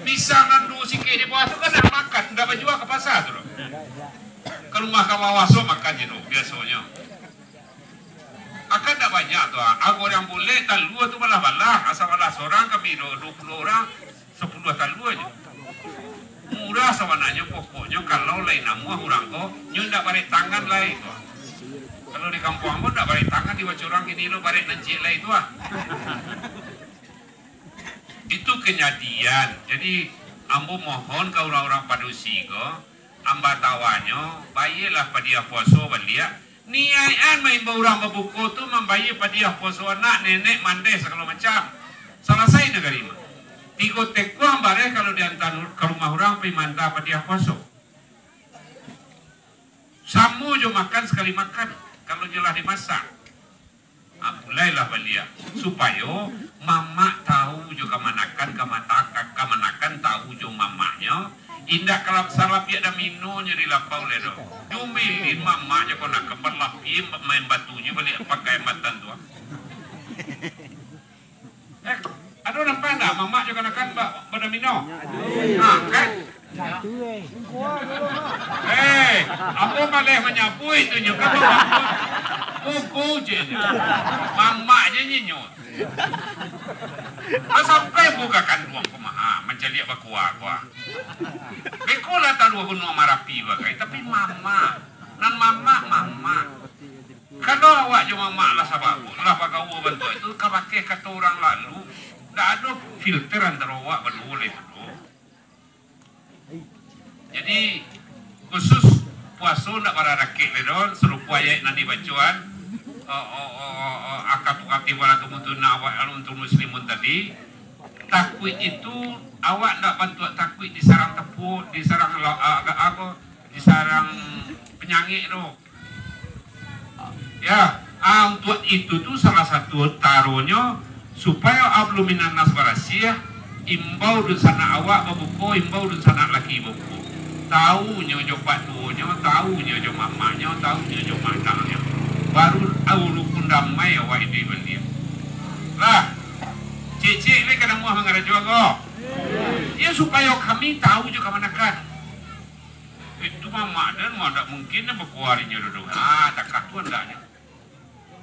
Bisa nandu sikit di bawah tu kan nak makan, dah berjual ke pasar tu. Ke rumah kawawaso makan je tu biasanya. Akan tak banyak tu. Aku yang boleh talua tu balah-balah. Asal balah seorang kami 20 orang 10 talua je. Murah sebenarnya pokoknya kalau lain nama orang tu, nyu ndak balik tangan lain tu. Kalau di kampung ambo ndak balik tangan di wacurang ini lo balik nancik lain tu. Itu kejadian. Jadi ambo mohon ke orang-orang padusi ko, amba tawanyo, bayilah padia puasa belia. Niaian main orang berbuku tu membayar padia puasa anak nenek mandai segala macam. Selesai negara ini. Tiga tekuang bare kalau diantar ke rumah orang pergi manda padia puasa. Samu jo makan sekali makan kalau jelah dimasak. Mulailah belia supaya mama tahu juga kamanakan tahu jo mamanya. Indah kalau salah dia ada minum jadi lapau ledo. Jumelin mamanya kau nak keberlah main batunya balik pakai matan tu. Aduh nampak tak mama juga nak kan pada minum. Kan? Aku malah menyapu itu juga kuku je. Mama je nyinyut. Sampai bukakan ruang pemaha mencari bakua. Bekola taruh gunung marapi bagai tapi mama nan mama. Kalau awak je mama lah sabab lah bagawa bantu itu kabake kata orang lalu tak ada filter antara awak berdua itu. Jadi khusus puasa nak para rakit ledon serupa ayat nanti bacuan akap-akap wala tumutuna awak untuk muslimun tadi takwid itu awak nak bantu takwid di sarang tepuk di sarang di sarang penyangik tu ya untuk itu tu salah satu taruhnya supaya abluminan nas barasiyah imbau dun sana awak berbuku imbau dun sana laki berbuku tahunya jo patunya tahunya jo mamanya tahunya jo matangnya baru awal pun damai awak ini belia lah cik-cik ni kena muah mengarah juga ya supaya kami tahu juga manakan itu mama dan mau tak mungkin nak berkuarinya duduk tak katuan daknya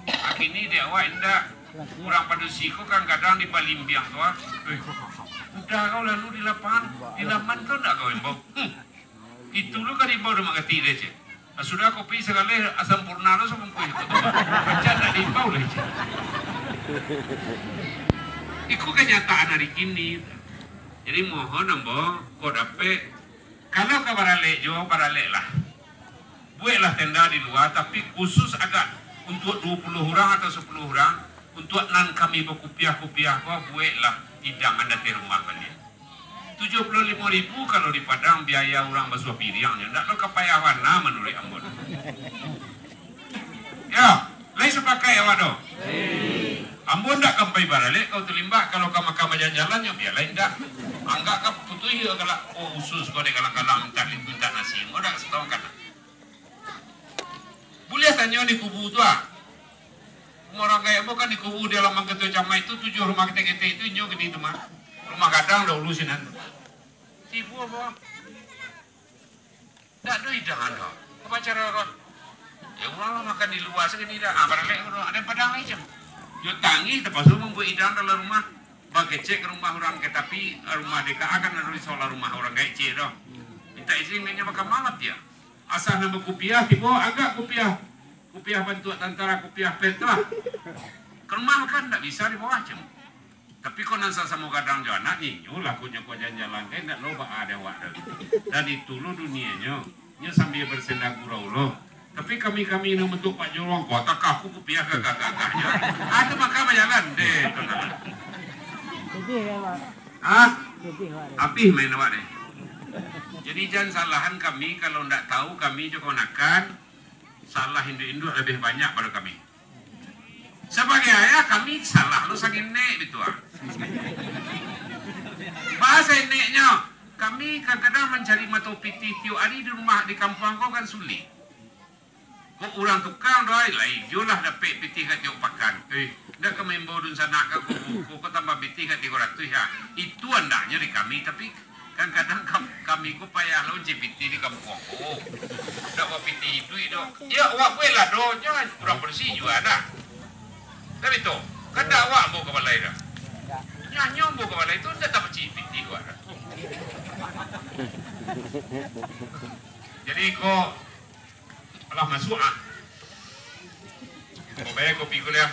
akhirnya dia awak indah kurang padusi ko kan kadang di palimbiang tu udah kau lalu di lapan kau tak kau imbau itu lu kan imbau dah mengati dia je. Sudah kopi sekali asam purnana sama kuih itu. Baca tak imbau lah je. Itu kenyataan hari ini. Jadi mohon ambo kau dapat kalau kau baralek jo baralek lah. Buatlah tenda di luar tapi khusus agak untuk 20 orang atau 10 orang untuk nan kami berkupiah-kupiah kau buatlah hidang anda di rumah kalian. 75.000 kalau di Padang biaya orang basuh piringnya ndak lo kapaya warna menurut ambon. Ya, lain sepakai awak do. Ambon ndak kampai barale kau terlimbak kalau kau makan jalan-jalannya biar lain ndak. Anggap kau putuh ya kalau usus kau de kalang-kalang minta nasi. Mau dak setahun kan. Boleh tanya di kubu tu orang kaya bukan di kubu di dalam ketua camai itu 7 rumah kete-kete itu nyo gede itu mah. Rumah kadang dah ulusin kan. Tipu apa? Tak ada hidangan kau. Apa cara kau? Ya orang makan di luar segini dah. Barangkali ada padang aja. Yo tangi terus membuat hidangan dalam rumah. Bagi cek ke rumah orang ke tapi rumah deka akan ada soal rumah orang gaya cek dah. Minta izin hanya makan malam dia. Asal nama kupiah tipu agak kupiah. Kupiah bantu antara kupiah pet lah. Ke rumah kan tak bisa di bawah cem. Tapi kau nasa sama kadang jana inyo lakunya kau jalan-jalan kan tak loba ada wadah. Dan itu lo dunianya, nya sambil bersenda gurau lo. Tapi kami ini bentuk Pak Jolong kau tak kaku kupiah kakaknya. Ada maka berjalan deh. Api main awak deh. Jadi jangan salahan kami kalau ndak tahu kami juga nakan salah induk-induk lebih banyak pada kami. Sebagai ayah kami salah lu saking nek gitu bahasa neknya kami kadang-kadang mencari mata piti tiap hari di rumah di kampung kau kan sulit kok orang tukang doi lah hijau lah dapat piti kat tiap pakan dah kami bawa dun sana kau tambah piti kat 300 ya itu andaknya di kami tapi Kan kadang kami ku payah lo GPT di kampung aku. Dak wa piti itu ya wa kue lah do jangan kurang bersih juga ada. Tapi tu kan dak wa mau ke balai dah. Nyanyo mau ke balai tu dak dapat GPT gua. Jadi kok alah masuk ah. Kau bayar kopi ku ya.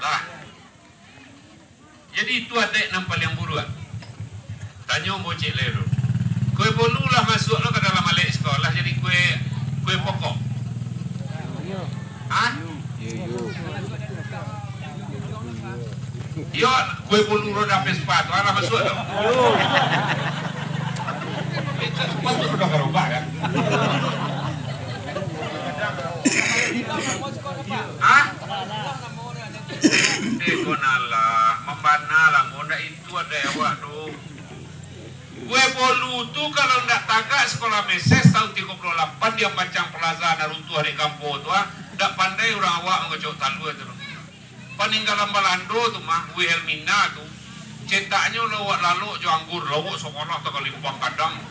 Lah. Jadi itu adek nampal yang buruan. Tanya bocil lero. Kue bolu lah masuk lo ke dalam alik sekolah jadi kue pokok. Ah? Yo, kue bolu roda Vespa tu lah masuk lo. Itu sepatu roda kerubah kan? Ah? Konalah, membanalah, muda itu ada awak tu. Kue bolu tu kalau ndak tagak sekolah meses tahun 38 dia macam plaza naruntuh di kampung tu ndak pandai orang awak ngocok talu itu. Peninggalan Balando tu mah, kue Elmina tu cetaknya lawak lalu jo anggur lawak sekolah tu kalimpang kadang.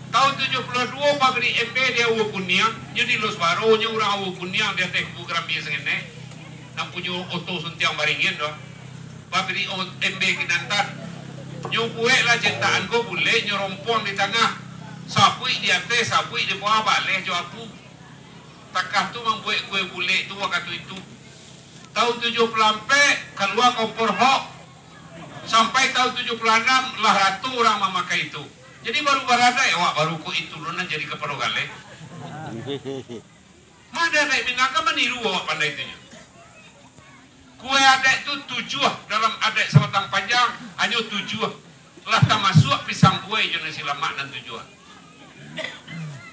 Tahun 72 pagri MB dia awu kunyang, jadi los barunya orang awu kunyang dia tek program biasa ngene. Nang punya oto suntiang baringin doh. Pagri MB kinantan. Nyukue lah cetakan ko boleh nyorompong di tengah. Sapui di atas, sapui di bawah balik jo aku. Takah tu membuat kue boleh tu waktu itu. Tahun 70 keluar kompor hok. Sampai tahun 76 lah ratu orang memakai itu. Jadi baru berada ya wak baru ku itu lunan jadi kepala gale. Mana naik minangka meniru wak pandai itunya. Kue adat itu 7 dalam adat sebatang panjang hanya 7. Lah tak masuk pisang kue jenis silamak dan 7.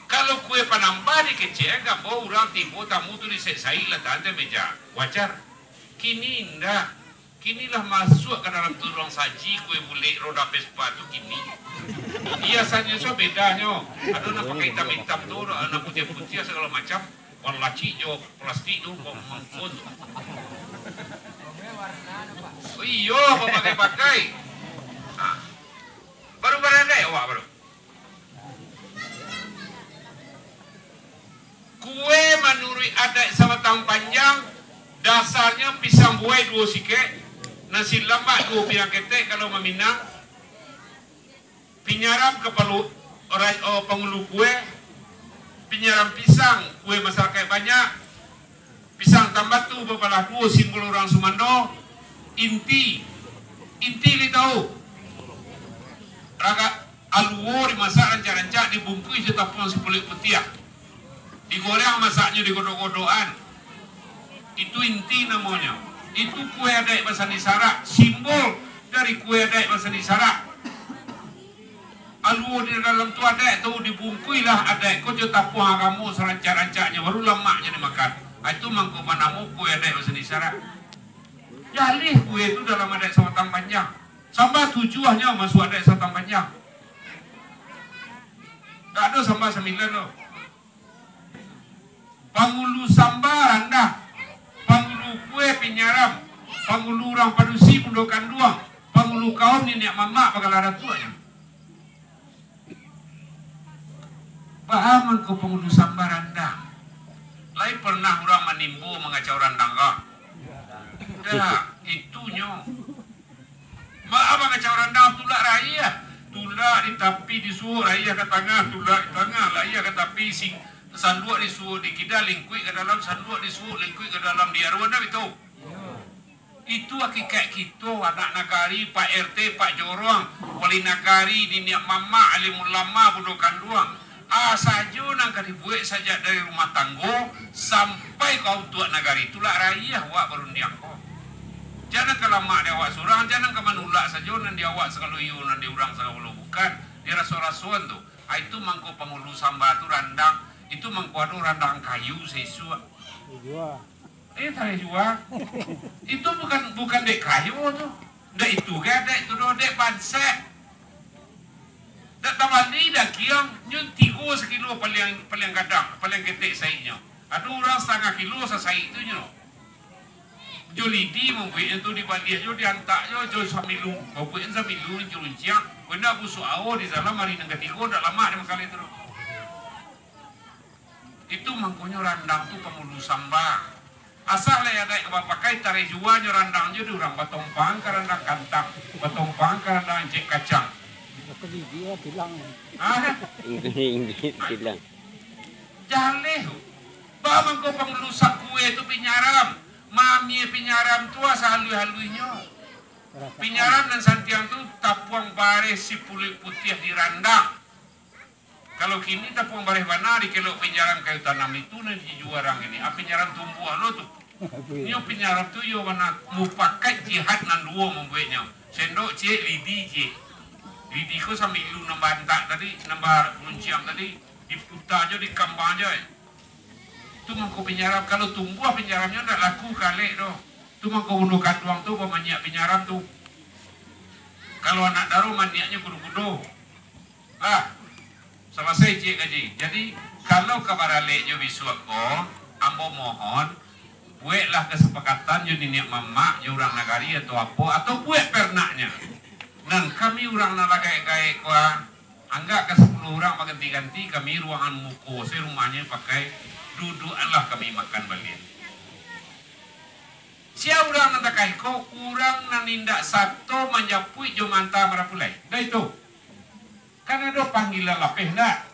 Kalau kue panambah di kecil enggak mau orang tipu tamu tu disesai lah tante meja wajar. Kini indah. Kinilah masuk ke dalam turang saji kue bulik roda Vespa tu kini. Biasanya so bedanya. Ada nak pakai hitam-hitam tu, nak putih-putih segala macam. Warna laci jo plastik tu mangkon. Oh iyo, pakai-pakai. Nah. Baru berada ya awak baru. Kue menurut adat sebatang panjang dasarnya pisang buai 2 sikit. Nasi lemak 2 pirang ketek kalau meminang. Pinyaram kepala pengulu kue. Pinyaram pisang kue masyarakat banyak. Pisang tambah tu bepalah 2 simbol orang Sumando. Inti li tahu. Raga aluo dimasak rancak-rancak dibungkus di tapung sepulik petiak. Digoreng masaknya digodok-godokan. Itu inti namanya. Itu kue adat bahasa Nisara, simbol dari kue adat bahasa Nisara. Aluo di dalam tu adat tu dibungkuilah adat kau je tapung kamu serancak-rancaknya baru lemaknya dimakan. Itu mangko manamu kue adat bahasa Nisara. Jalih kue itu dalam adat sebatang panjang. Sampai tujuannya masuk adat sebatang panjang. Tak ada sampai 9 loh. Pangulu sambar anda. Pangulu kue pinyaram, pangulu orang padusi pundokan duang, pangulu kaum ni niak mamak bakal ada tuanya. Paham engkau pangulu sambar anda. Lain pernah orang menimbu mengacau randang kau. Dah, itunya. Maaf mengacau randang tulak raya. Tulak di tapi disuruh raya ke tengah, tulak di tengah, raya ke tapi sing sanduk disuruh di kita lingkui ke dalam sanduk disuruh lingkui ke dalam dia ruang itu. Itu hakikat kita anak nagari Pak RT Pak Jorong wali nagari di niat mama alim ulama budokan duang. Saja nang dibuat saja dari rumah tanggo sampai kau tua nagari itulah raya awak berundiang kau. Jangan kelamak dia awak surang, jangan kemanulak saja nan dia awak sekaluyun nan dia orang sekalo bukan dia rasuan tu. Itu mangko pengulu samba tu randang. Itu mengkuadu randang kayu sesua. Tadi jua. Itu bukan dek kayu tu. Dek itu ke dek itu dek bansek. Dek tamani dah kiang nyun 3 sekilo paling kadang, paling ketek saiknya. Ada orang 1/2 kilo sa saik tu nyo. Jo lidi mungkin itu di balik jo diantak jo samilu. Mungkin samilu jurunciak. Benda busuk awo di dalam hari nang ketiga dak lama dia makali terus. Itu mangkonyo randang tu pemulu samba. Asal le ada pakai tarik jua jo randang jo di urang batompang ka randang kantang, batompang ka randang cek kacang. Aku dia bilang. Ah, Ini bilang. jale. Ba mangko pemulu sak kue tu pinyaram. Mami pinyaram tu asal halui-haluinyo. Pinyaram dan santiang tu tapuang baris si pulik putih di randang. Kalau kini tapuang baris mana di kelok pinyaram kayu tanam itu nanti juarang ini. Pinyaram tumbuh lo tu. Nyo pinyaram tu yo mana mupakai jihad nan dua membuatnya. Sendok cek lidi cek. Lidi ko sambil lu nambantak tadi, nambar runciang tadi diputar aja di kambang aja. Tu mangko pinyaram kalau tumbuh pinyaramnya ndak laku kali doh. Tu mangko bunuh katuang tu pemanyak pinyaram tu. Kalau anak daru maniaknya kudu-kudu. Lah, selesai cik gaji. Jadi kalau kabarale jo bisuak ko, ambo mohon buatlah kesepakatan jo niat mama jo urang nagari atau apa atau buat pernaknya. Dan kami urang nalagai-gai ko anggap ke 10 orang ganti-ganti kami ruangan muko, saya rumahnya pakai dudukanlah kami makan balik. Sia urang nanda kaiko, urang nanindak satu menjapui jo manta marapulai. Dah itu. Karena ada panggilan lapeh ndak.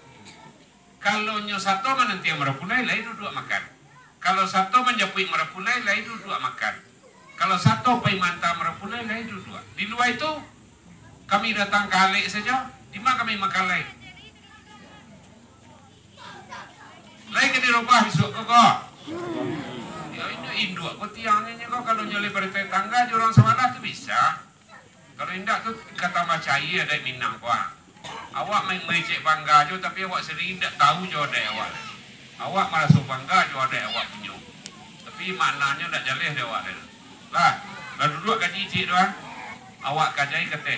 Kalau nyo satu menanti marapulai, lain duduk makan. Kalau satu menjapui marapulai, lain duduk makan. Kalau satu pai manta marapulai, lain duduk. Di luar itu, kami datang kali saja, di mana kami makan lain. Lain ke di rumah besok kok. Ya ini induk kok tiangnya kok kalau nyali pada tetangga orang semalah tu bisa. Kalau indak tu kata macai ada minang kok. Awak main cek bangga jo tapi awak sendiri indak tahu jo ada awak. Awak merasa bangga jo ada awak punya. Tapi maknanya ndak jaleh dia awak. Lah, duduk gaji cik doang. Awak kajai kete.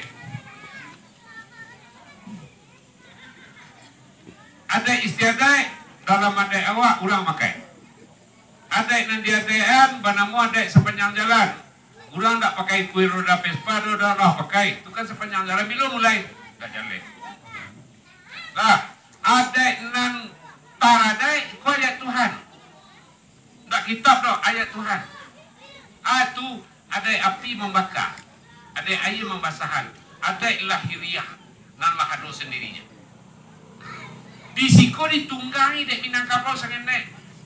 Ada istiadat dalam adai awak ulang makai. Adai nan diadaian banamu adai sepanjang jalan. Ulang tak pakai kuih roda Vespa roda lah pakai. Itu kan sepanjang jalan bila mulai tak jalan. Lah adai nan taradai kau ayat Tuhan. Tak kitab dah ayat Tuhan. Itu adai api membakar. Adai air membasahan. Adai lahiriah nan lahadu sendirinya. Di siko ditunggangi dek Minangkabau sangat.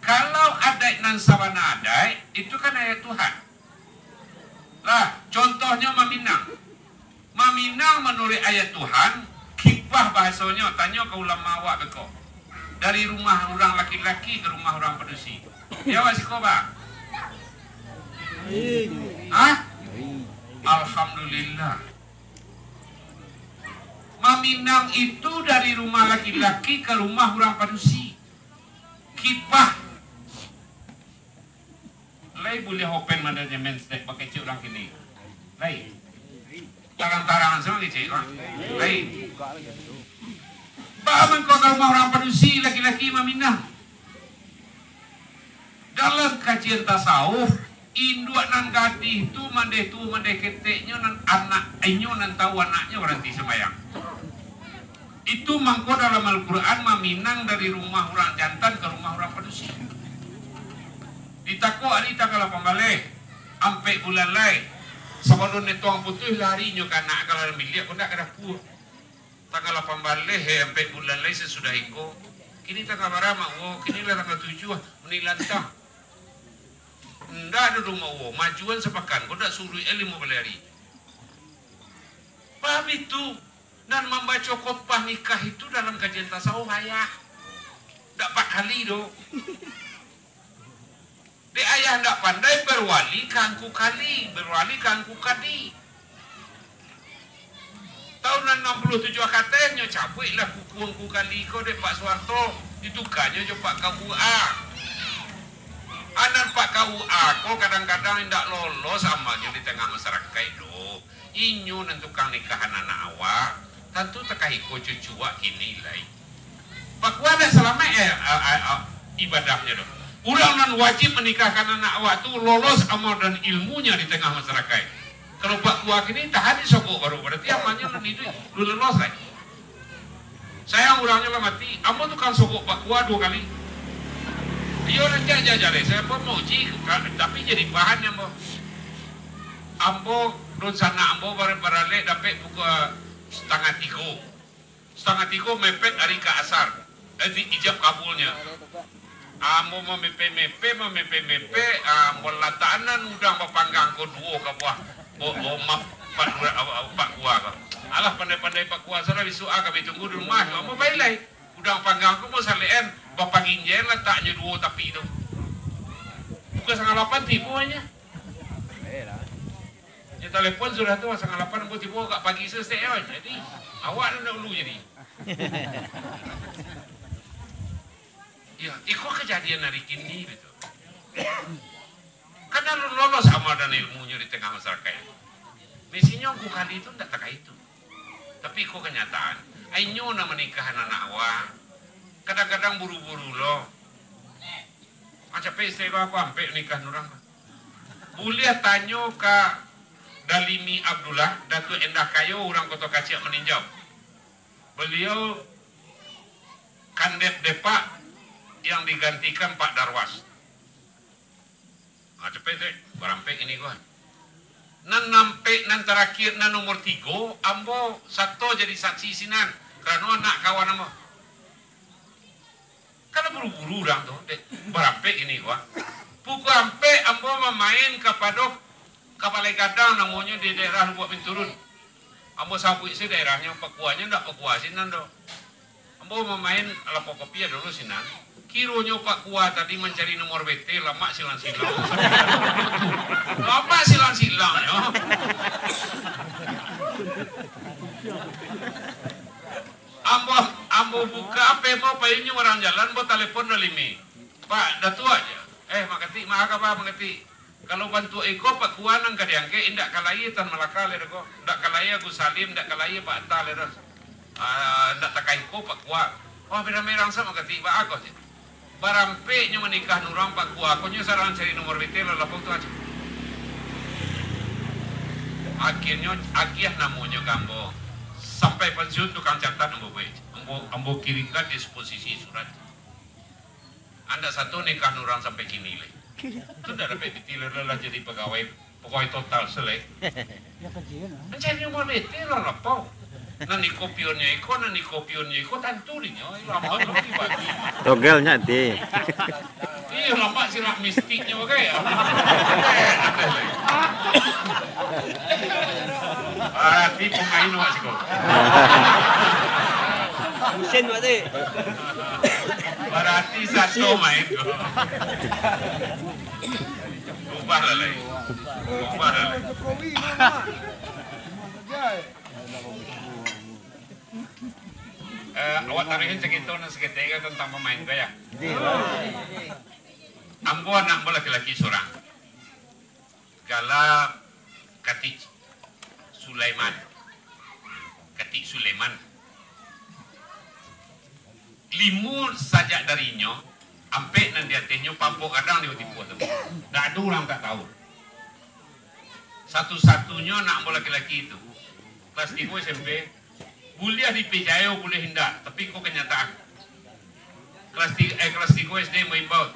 Kalau adai nan sabana adai itu kan ayat Tuhan. Lah contohnya Maminang. Maminang menurut ayat Tuhan kibah bahasanya tanya ke ulama awak beko. Dari rumah orang laki-laki ke rumah orang pedusi. Ya awak siko ba? Hah? Alhamdulillah. Maminang itu dari rumah laki-laki ke rumah orang padusi. Kipah. Lai boleh open manajemen stek pakai cik orang kini. Lai. Tarang-tarangan semua cik orang. Lai. Bahaman kau ke rumah orang padusi laki-laki Maminang. Dalam kajian tasawuf, induk nan gadih tu mandai keteknya nan anak ainyo nan tahu anaknya berhenti sembahyang. Itu mangko dalam Al-Quran Maminang dari rumah orang jantan ke rumah orang padusi. Ditako hari tanggal 8 balik ampe bulan lain sebelum netuang putih lari nyo kanak kalau milik kau nak kena pur. Tanggal 8 balik ampe bulan lain sesudah itu. Kini tanggal berapa? Oh, kini lah tanggal 7 menilantang. Ndak ada rumah majuan sepakan. Kau tak suruh ilmu berlari. Paham itu? Dan membaca khotbah nikah itu dalam kajian tasawuf ayah. Dapat kali doh. Di ayah ndak pandai berwali kangku kali, berwali kangku kadi. Tahunan 67 katanya capek lah kuku kali kau dek Pak Soeharto ditukarnya je Pak KUA. Anak Pak KUA kau kadang-kadang tidak lolos amalnya di tengah masyarakat itu. Inyo dan tukang nikahan anak awak tentu tekai ko cucuak kini lai. Pak KUA ada selama ibadahnya doh. Urang nan wajib menikahkan anak awak tu lolos amal dan ilmunya di tengah masyarakat. Kalau Pak Kuah ini tak hadis sokok baru berarti amalnya itu lu lolos lah. Saya urangnya lah mati, ambo tu kan sokok Pak Kuah 2 kali. Ayo nanti aja saya pun mau uji, tapi jadi bahannya ambo. Ambo don sana ambo barale dapat pukul setengah 3 mepet hari ke asar. Di ijab kabulnya. Ambo memepe, ambo latanan udah mapanggang ko 2 ka buah. Map Pak Kuah ka. Alah pandai-pandai Pak Kuah sana bisua ka bitunggu di rumah. Ambo bailai. Udah panggang ko mo salian bapak ginjen lah taknya 2 tapi itu. Bukan 8 tipu aja. Ya telepon sudah tu 8 ambo tipu kak pagi selesai jadi awak dah dulu jadi. Ya, ikut kejadian hari kini gitu. Karena lu lolos amal dan ilmunya di tengah masyarakat. Misinya aku kali itu tidak terkait itu. Tapi ikut kenyataan. Ayo na menikahan anak awak. Kadang-kadang buru-buru loh. Macam istri aku sampai nikah nurang. Boleh tanya ke Dalimi Abdullah, Datuk Endah Kayo, orang Kota Kacik meninjau. Beliau kandet depak yang digantikan Pak Darwas. Cepet berampek ini gua. Nan nampe nan terakhir nan nomor 3 ambo satu jadi saksi sinan karena anak kawan ambo. Karena buru-buru orang tuh, berampek ini gua. Pukul ampe ambo memain ke padok kapal gadang namanya di daerah Lubuk Binturun. Ambo sabuk sih daerahnya Pakuanya ndak Pakuasin nan do. Ambo memain ala Pokopia dulu sinan. Kironya Pak Kuah tadi mencari nomor BT lama silang-silang. Lama silang-silang ya. Ambo buka apa mau payungnya orang jalan buat telepon Dalimi. Pak datu aja. Makati apa mengerti. Kalau bantu Eko Pak Kuah nang kadiangke indak kalai tan Malaka le ko. Ndak kalai Gus Salim ndak kalai Pak Anta le. Ndak takai ko Pak Kuah. Oh beda merang sama kati Pak aku sih. Barampe nya menikah nurang Pak Kuah, aku nya sarang cari nomor BT lapor tu aja. Akhirnya namanya kambo sampai pensiun tukang catat ambo kirimkan disposisi surat. Anda satu nikah nurang sampai kini le. Itu dah dapat ditilir lah jadi pegawai total selek. Ya kecil. Mencari nomor BT lah lapor. Nani kopionnya iko tanturinya lama lagi bagi. Togelnya di. Iya lama sirak mistiknya bagai ya. Berarti pemain masih kok. Mesin berarti. Berarti satu main kok. Ubah lah. Awak tarihin segitu dan seketika tentang pemain gaya. Ambo anak laki-laki seorang. Gala Katik Sulaiman. Limur saja darinya, ampe nan dia tehnya pampuk kadang dia tipu tu. Tak ada orang tak tahu. Satu-satunya anak ambo laki-laki itu. Kelas 3 SMP. Kuliah di PJAO boleh hindak, tapi kok kenyataan. Kelas 3 SD mengimbau.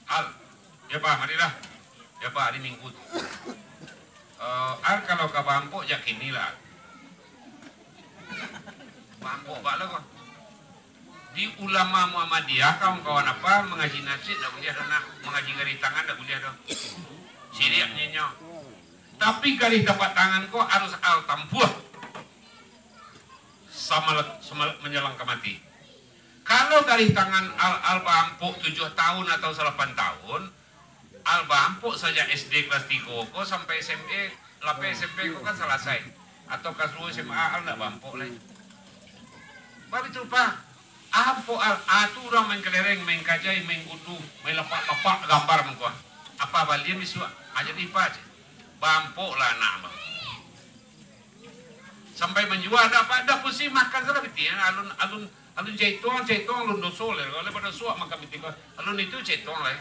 Al, ya Pak, marilah. Ya Pak, hari Minggu. Al kalau ke Bampok ya kinilah. Bampok Pak lah kok. Di ulama Muhammadiyah kawan-kawan apa mengaji nasib tak boleh dah, mengaji garis tangan tak boleh dah. Siriapnya. Tapi garis dapat tangan kok harus al tampuh. Sama menjelang ke mati. Kalau garis tangan al bampuk 7 tahun atau 8 tahun, al bampuk saja SD kelas 3 kok sampai SMP, lape SMP kok kan selesai. Atau kelas 2 SMA al nak bampuk lagi. Bapak itu Pak, apa al atu orang main kelereng, main kajai, main kudu, main lepak-lepak gambar mengko. Apa balian bisu aja di Pak. Bampuk lah anak. Sampai menjual ada apa ada pun sih makan salah betul ya Alun cetong alun doso le. Kalau pada suak maka bitik. Alun itu cetong le.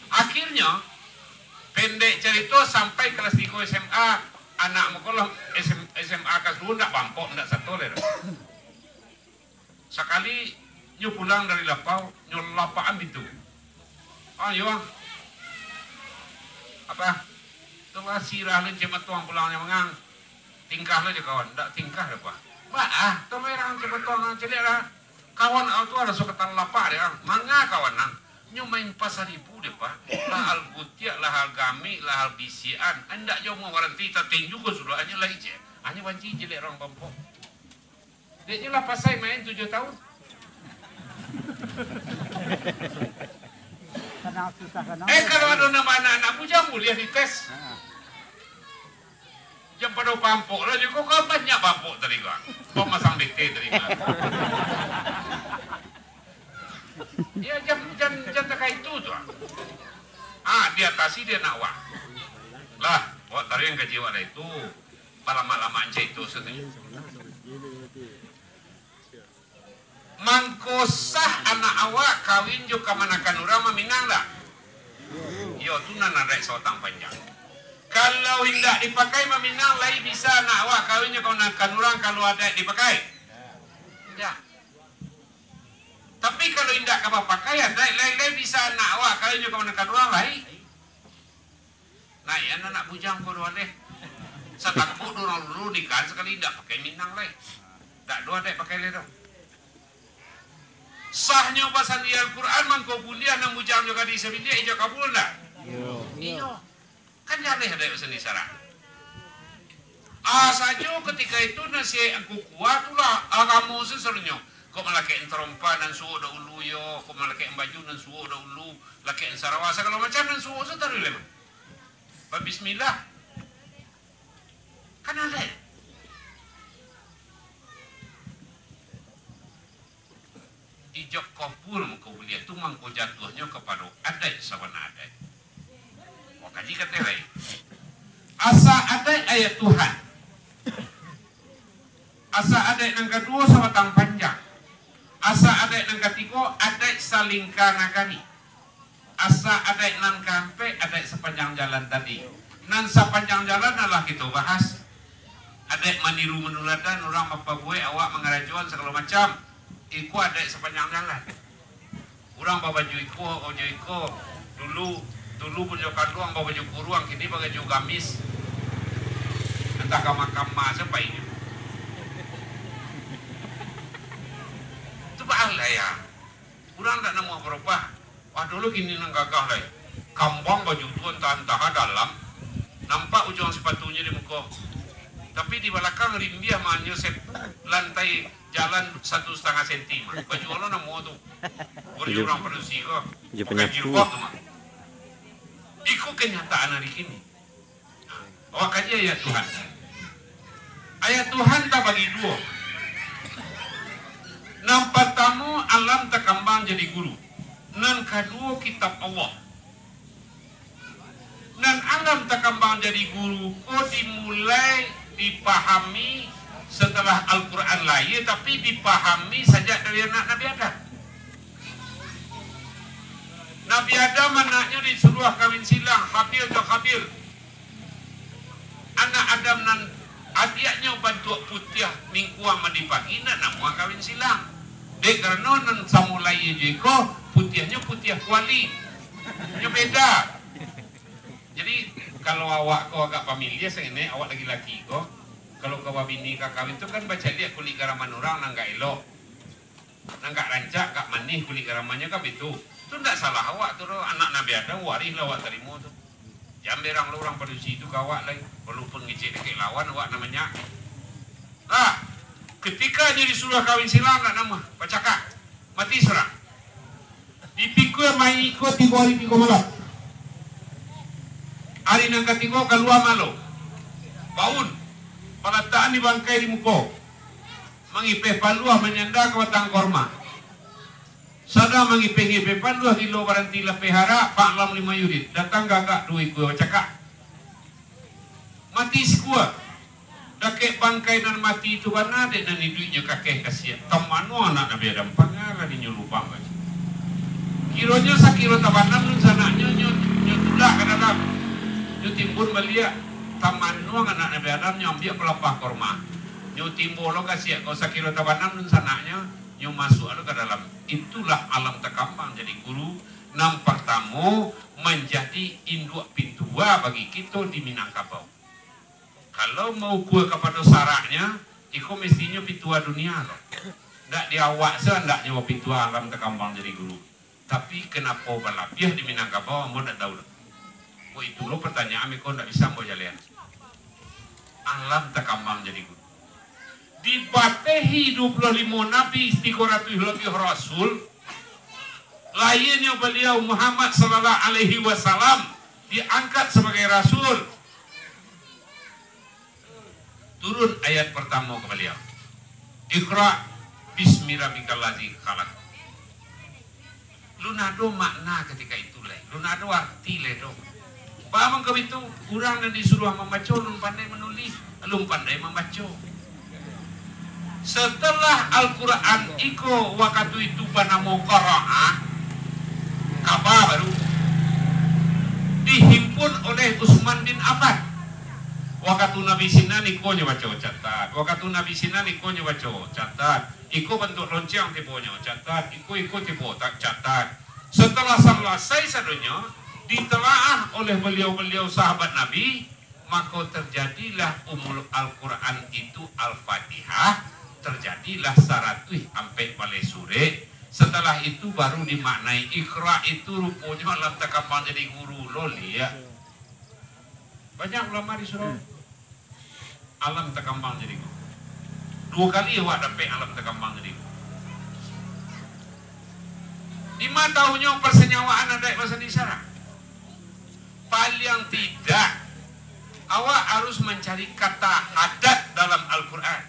Akhirnya pendek cerita sampai kelas 3 SMA, anak mukolah SMA kelas 2 ndak bampok ndak satu le. Sekali nyu pulang dari lapau, nyu lapaan itu. Ayo. Apa? Tulah sirah le cepat tuang pulangnya mengang. Tingkah le kawan, ndak tingkah apa. Bah, tuh merang cepat tuang celik lah. Kawan tu ada sok ketan lapa dia. Manga kawan nang. Nyo main pasar ibu deh pak, lahal gutiak, lahal gami, lahal bisian. Anda jauh mau waranti, tapi juga sudah hanya lagi je, hanya banci jelek orang kampung. Dia lah pasai main 7 tahun. Kenal susah kenal. Kalau ada nama anak-anak bujang boleh dites. Jam pada pampuk lah, kok banyak pampuk tadi kan? Kau masang DT tadi kan? Ya jam tak itu tu. Diatasi dia nak wah. Lah, buat tadi yang gaji wala itu lama-lama aja itu sebenarnya. Mangkosah anak awak kawin juga manakan orang meminang dah. Yo tu nana rek sotang panjang. Kalau hendak dipakai meminang lai bisa anak awak kawin juga manakan orang kalau ada dipakai. Tidak. Tapi kalau tidak apa pakaian, lain bisa anak awak kalau juga menekan orang lain. Nah, ya anak bujang ko doa deh. Setakut orang dulu nikah sekali tidak pakai minang lain. Tak doa deh pakai lero. Sahnya pasal di Al-Quran mangko bulian nang bujang juga di sebilia ijo kabul dah. Iyo. Kan jangan ada seni sarang. Saja ketika itu nasi aku kuat tulah agamu sesernya. Kau malaki entrompa dan suo da ulu yo, kau malaki baju dan suo da ulu, laki sarawasa kalau macam dan suo tu taruh lem. Bismillah. Kan ada. Ijok kopul muka bulia tu mangko jatuhnya kepada adat sabana adat. Oh kaji kata lain. Asa adat ayat Tuhan. Asa adat yang kedua sabatang panjang. Asa adat yang ketiga adat saling kanakani. Asa adat nan kampe adat sepanjang jalan tadi. Nan sepanjang jalan adalah kita bahas. Adat maniru menuladan orang apa gue awak mengarajuan segala macam. Iku adat sepanjang jalan. Orang bawa baju iko dulu punya kanduang bawa baju kuruang kini pakai baju gamis. Entah kama siapa ini. Lah ya, kurang tak nemu apa-apa. Wah dulu kini nang gagah lah. Kambang baju tuan tahan dalam, nampak ujung sepatunya di muka. Tapi di belakang rimbiah menyusep lantai jalan 1,5 senti. Baju Allah nemu tu. Boleh orang produksi kok. Penyapu. Ikut kenyataan hari ini. Awak kaji ayat Tuhan. Ayat Tuhan tak bagi dua. Nan pertama alam terkembang jadi guru. Nan kedua kitab Allah. Nan alam terkembang jadi guru. Dimulai dipahami setelah Al-Quran lahir, tapi dipahami sejak dari anak Nabi Adam. Nabi Adam anaknya disuruh kawin silang, Habil ke Habil. Anak Adam nan adiknya bantu putih mingkuang mendipagi nak nama kawin silang. Dek kerana nan samulai jeko putihnya putih kuali. Nya beda. Jadi kalau awak kau agak familiar ini awak lagi laki kau. Kalau kau bini kau kawin tu kan baca lihat kulit garaman orang nang gak elok. Nang gak rancak gak manih kulit garamannya kan itu. Tu ndak salah awak tu anak Nabi Adam waris lah awak terima tu. Jamberang lu orang produksi itu kawak lagi. Walaupun ngecek dekat lawan awak namanya. Ketika dia disuruh kawin silang nak nama pacakak mati seorang. Dipikul main ikut 3 hari 3 malam. Hari nang ketiga keluar malu. Baun. Palataan di bangkai di muka. Mengipeh paluah menyenda ke batang korma. Sada mengipeh-ngipeh paluah di lo baranti lepeh harap Pak Lam 5 yurit. Datang gagak 2 ikut pacakak. Mati sekua. Dah kakek bangkai dan mati itu mana dek dan duitnya kakek kasih temanu anak Nabi Adam pangaran di nyulupang aja kironya sakiro tabanam nun sananya nyutulak ke dalam nyutimbun belia tamanu anak Nabi Adam nyambil pelepah korma nyutimbul lo kasih kau sakiro tabanam nun sananya nyu masuk ke dalam itulah alam terkambang jadi guru nampak tamu menjadi induk pintua bagi kita di Minangkabau. Kalau mau kue kepada saraknya, iko mestinya pitua dunia loh. Ndak diawak ndak nyawa pitua alam terkambang jadi guru. Tapi kenapa balapiah di Minangkabau, mau ndak tahu. Oh itu lo pertanyaan, iko ndak bisa mau jalan. Alam terkambang jadi guru. Dibatehi 25 nabi istiqoratul lebih rasul. Lainnya beliau Muhammad sallallahu alaihi wasallam diangkat sebagai rasul. Turun ayat pertama ke beliau. Iqra bismi rabbikal ladzi khalaq. Lunado makna ketika itu le. Lunado arti le do. Paham ke itu? Kurang dan disuruh membaca, lum pandai menulis, lum pandai membaca. Setelah Al-Quran iko waktu itu panamo qara'a kabar baru dihimpun oleh Utsman bin Affan. Waktu Nabi Sina niko baca catat. Waktu Nabi Sina niko baca catat. Iko bentuk lonceng tiponya catat. Iko tipe tak catat. Setelah selesai sadunya ditelaah oleh beliau-beliau sahabat Nabi, maka terjadilah umul Al-Quran itu Al-Fatihah. Terjadilah 100 sampai pada sore. Setelah itu baru dimaknai Iqra itu rupanya alam terkambang jadi guru lo lihat. Banyak ulama disuruh alam terkambang jadi guru. 2 kali awak dapat alam terkambang jadi guru. 5 tahunnya persenyawaan ada bahasa isyarat. Paling tidak awak harus mencari kata adat dalam Al-Quran.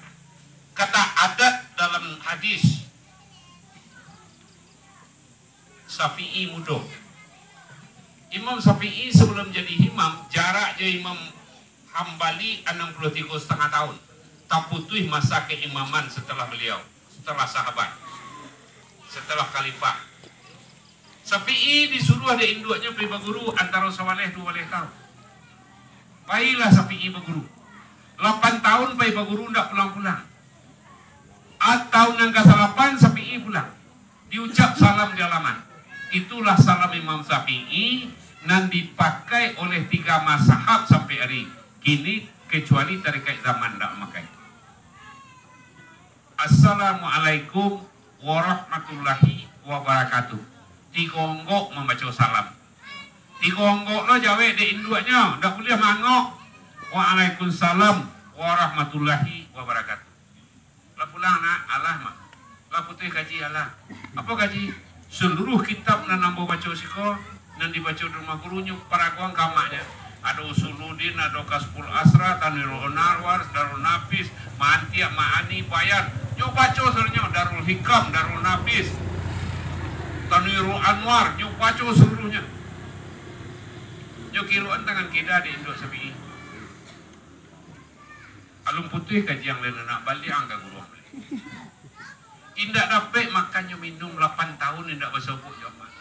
Kata adat dalam hadis. Syafi'i mudo. Imam Syafi'i sebelum jadi imam, jaraknya Imam Hambali 63,5 tahun. Tak putus masa keimaman setelah beliau, setelah sahabat, setelah khalifah. Syafi'i disuruh ada induknya pergi berguru antara sawaleh 2 tahun. Baiklah Syafi'i berguru. 8 tahun pergi berguru tidak pulang-pulang. Atau nang kasalapan Syafi'i pulang. Diucap salam di halaman. Itulah salam Imam Syafi'i yang dipakai oleh 3 mazhab sampai hari kini kecuali tarekat zaman tidak memakai. Assalamualaikum warahmatullahi wabarakatuh. Tigonggok membaca salam. Tigonggok lo jawe di induknya, tidak boleh mangok. Waalaikumsalam warahmatullahi wabarakatuh. Lah pulang nak Allah mak. Lah putih kaji Allah. Apa kaji? Seluruh kitab nan nambo baca siko nan dibaca di rumah gurunya paraguang kamaknya. Ada Usuluddin, ada Kasful Asra, Tanwirul Narwar, Darul Nafis, Mantiak, Ma'ani, Bayan. Nyo baca seluruhnya Darul Hikam, Darul Nafis, Tanwirul Anwar, nyo baca seluruhnya. Nyo kiruan tangan kita di Indo Sabi. Alum putih kaji yang lain nak balik angka guru. Indak dapat makannya minum 8 tahun indak bersebut jaman.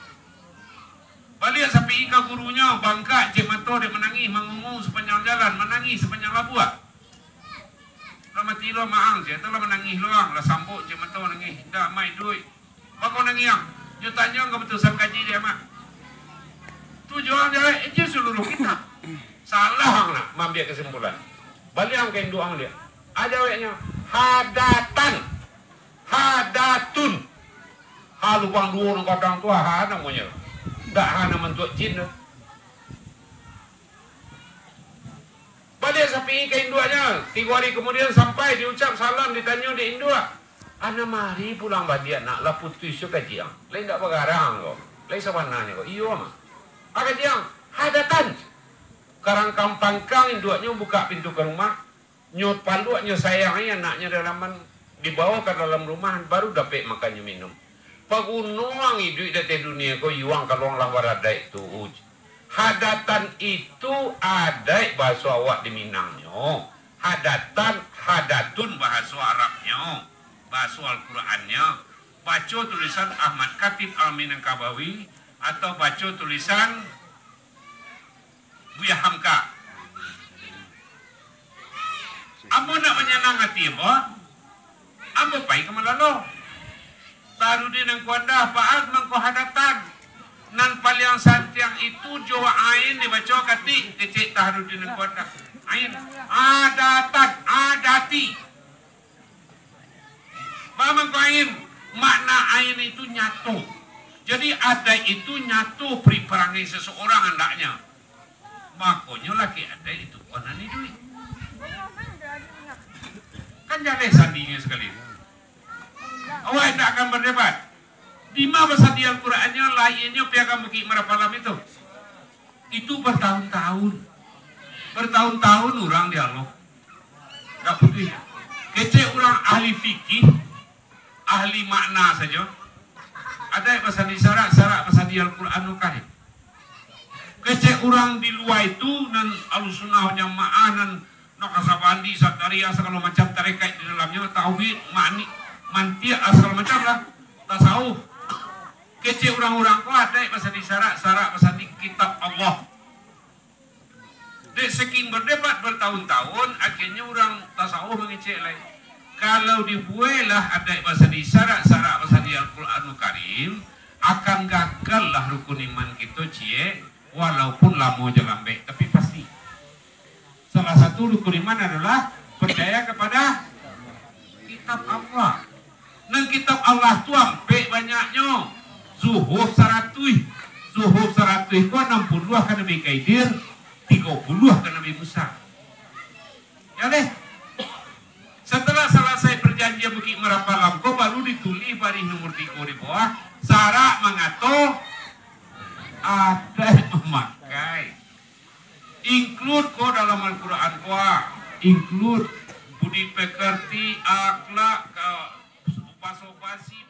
Balik sapi ika gurunya bangka cik mato dia menangis mengungung sepanjang jalan, menangis sepanjang labuah. Lama tilo maang je, telah menangis luang lah sambut cik mato nangis, ndak mai duit. Bako nangis yang, dia tanya enggak betul sam kaji dia mak. Tujuan dia itu seluruh kitab. Salah nak mengambil kesimpulan. Balik yang kain doang dia. Ada awaknya hadatan, hadatun. Haluang dua orang kadang tua hana namanya. Tak hana mentuk jin. Balik sapi kain duanya. 3 hari kemudian sampai diucap salam ditanya di Indua. Ana mari pulang badian nak lah putus yo kajiang. Lain tak pagarang kok. Lain sawananya kok. Iyo mah. Kajiang hadatan. Karang kampang kang induaknya buka pintu ke rumah, nyot panduaknya sayangnya anaknya dalaman dibawa ke dalam rumah baru dapat makannya minum. Pagunuang hidup di dunia ko yuang kalong lah warada itu. Hadatan itu ada bahasa awak di Minangnya. Hadatan syahadatun bahasa Arabnya, bahasa Al-Qur'annya, baca tulisan Ahmad Khatib Al-Minangkabawi atau baca tulisan Buya Hamka. Ambo nak menyenang hati ambo, ambo pai ke Malalo. Taruh di nang kuanda paat mangko hadatan. Nan paliang santiang itu jawa ain dibaca kati kecek taruh di nang kuanda. Ain adatan adati. Bamang ko ain makna ain itu nyatu. Jadi ada itu nyatu periperangi seseorang hendaknya. Makanya lagi ada itu konani duit. Kan jadi sandinya sekali. Awak tidak akan berdebat. Di mana bahasa di Al-Qurannya lainnya piagam bagi merapalam itu. Itu bertahun-tahun. Bertahun-tahun orang dialog. Tak putih. Kece orang ahli fikih, ahli makna saja. Ada bahasa di syarat bahasa di Al-Quran kai. Kece orang di luar itu dan Ahlussunnah wal Jamaah dan Nakasabandi, Sataria, segala macam tarekat di dalamnya, tauhid, mantia, asal macam lah, tasawuf. Kece orang-orang kau ada bahasa di syarat bahasa di kitab Allah. Dek saking berdebat bertahun-tahun, akhirnya orang tasawuf mengecek lain. Kalau dibuailah ada bahasa di syarat bahasa di Al-Quranul Karim, akan gagal lah rukun iman kita cie, walaupun lama jalan baik, tapi pasti. Salah satu rukun iman adalah percaya kepada kitab Allah. Dan kitab Allah tu ampe banyaknya. Zuhuf 100. Zuhuf 100 ku 60 kan Nabi Khidir, 30 kan Nabi Musa. Ya deh. Setelah selesai perjanjian bagi merapalam ko baru ditulis bari nomor 3 di bawah syarat mengatur ada memakai. Include ko dalam Al-Quran ko, include budi pekerti, akhlak, upas-upasi,